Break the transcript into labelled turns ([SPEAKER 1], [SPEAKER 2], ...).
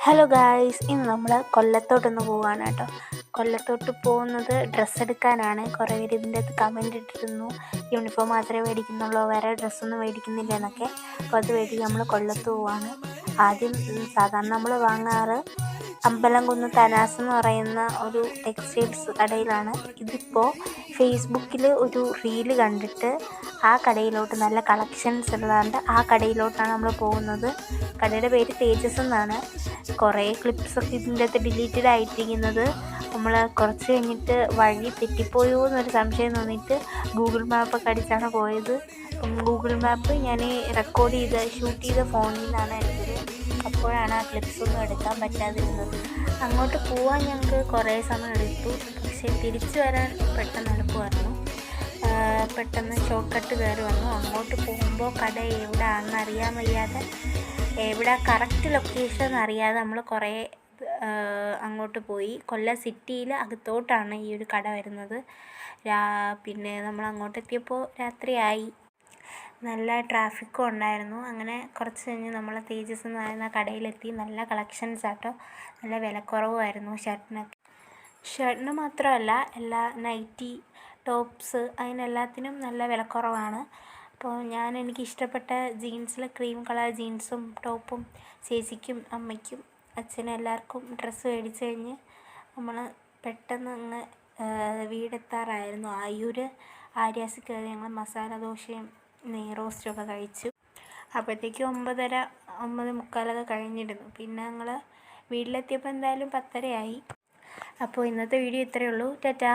[SPEAKER 1] Hello guys, ഇന്ന് നമ്മൾ കൊല്ലത്തോട്ടൊന്ന് പോവുകയാണ് കേട്ടോ. കൊല്ലത്തോട്ട് പോകുന്നത് ഡ്രസ്സ് എടുക്കാനാണ്. കുറേ പേര് ഇതിൻ്റെ അകത്ത് കമൻറ്റ് ഇട്ടിരുന്നു, യൂണിഫോം മാത്രമേ മേടിക്കുന്നുള്ളൂ, വേറെ ഡ്രസ്സൊന്നും മേടിക്കുന്നില്ല എന്നൊക്കെ. അപ്പോൾ അത് മേടിക്കാൻ നമ്മൾ കൊല്ലത്ത് പോവുകയാണ്. ആദ്യം സാധാരണ നമ്മൾ വാങ്ങാറ് അമ്പലംകുന്ന് തനാസ് എന്ന് പറയുന്ന ഒരു ടെക്സ്റ്റൈൽസ് കടയിലാണ്. ഇതിപ്പോൾ ഫേസ്ബുക്കിൽ ഒരു റീല് കണ്ടിട്ട് ആ കടയിലോട്ട് നല്ല കളക്ഷൻസ് ഉള്ളതുകൊണ്ട് ആ കടയിലോട്ടാണ് നമ്മൾ പോകുന്നത്. കടയുടെ പേര് തേജസ് എന്നാണ്. കുറേ ക്ലിപ്സൊക്കെ ഇതിൻ്റെ അകത്ത് ഡിലീറ്റഡ് ആയിട്ടിരിക്കുന്നത്. നമ്മൾ കുറച്ച് കഴിഞ്ഞിട്ട് വഴി തെറ്റിപ്പോയോ എന്നൊരു സംശയം തോന്നിയിട്ട് ഗൂഗിൾ മാപ്പൊക്കെ അടിച്ചാണ് പോയത്. അപ്പം ഗൂഗിൾ മാപ്പ് ഞാൻ ഷൂട്ട് ചെയ്ത ഫോണിൽ നിന്നാണ് എടുത്തത്. അപ്പോഴാണ് ആ ക്ലിപ്സൊന്നും എടുക്കാൻ പറ്റാതിരുന്നത്. അങ്ങോട്ട് പോകാൻ ഞങ്ങൾക്ക് കുറേ സമയം എടുത്തു, പക്ഷേ തിരിച്ചു വരാൻ പെട്ടെന്ന് എളുപ്പമായിരുന്നു. പെട്ടെന്ന് ഷോർട്ട് കട്ട് കയറി വന്നു. അങ്ങോട്ട് പോകുമ്പോൾ കട എവിടെയാണെന്ന് അറിയാൻ വയ്യാതെ, എവിടെ കറക്റ്റ് ലൊക്കേഷൻ അറിയാതെ നമ്മൾ കുറേ അങ്ങോട്ട് പോയി. കൊല്ലം സിറ്റിയിൽ അകത്തോട്ടാണ് ഈ ഒരു കട വരുന്നത്. പിന്നെ നമ്മൾ അങ്ങോട്ടെത്തിയപ്പോൾ രാത്രിയായി, നല്ല ട്രാഫിക്കും ഉണ്ടായിരുന്നു. അങ്ങനെ കുറച്ച് കഴിഞ്ഞ് നമ്മൾ തേജസ് എന്ന് പറയുന്ന കടയിലെത്തി. നല്ല കളക്ഷൻസ് ആട്ടോ, നല്ല വിലക്കുറവുമായിരുന്നു ഷർട്ടിന് മാത്രമല്ല, എല്ലാ നൈറ്റി, ടോപ്സ്, അതിനെല്ലാത്തിനും നല്ല വിലക്കുറവാണ്. അപ്പോൾ എനിക്കിഷ്ടപ്പെട്ട ജീൻസിൽ ക്രീം കളർ ജീൻസും ടോപ്പും ചേച്ചിക്കും അമ്മയ്ക്കും അച്ഛനും എല്ലാവർക്കും ഡ്രസ്സ് മേടിച്ച് കഴിഞ്ഞ് നമ്മൾ പെട്ടെന്ന് അങ്ങ് വീടെത്താറായിരുന്നു. ആയൂർ ആര്യാസിൽ കയറി ഞങ്ങൾ മസാല ദോശയും നെയ് റോസ്റ്റൊക്കെ കഴിച്ചു. അപ്പോഴത്തേക്കും 9:30, 9:45 കഴിഞ്ഞിരുന്നു. പിന്നെ ഞങ്ങൾ വീട്ടിലെത്തിയപ്പോൾ എന്തായാലും 10:30 ആയി. അപ്പോൾ ഇന്നത്തെ വീഡിയോ ഇത്രയേ ഉള്ളൂ. ടാറ്റാ.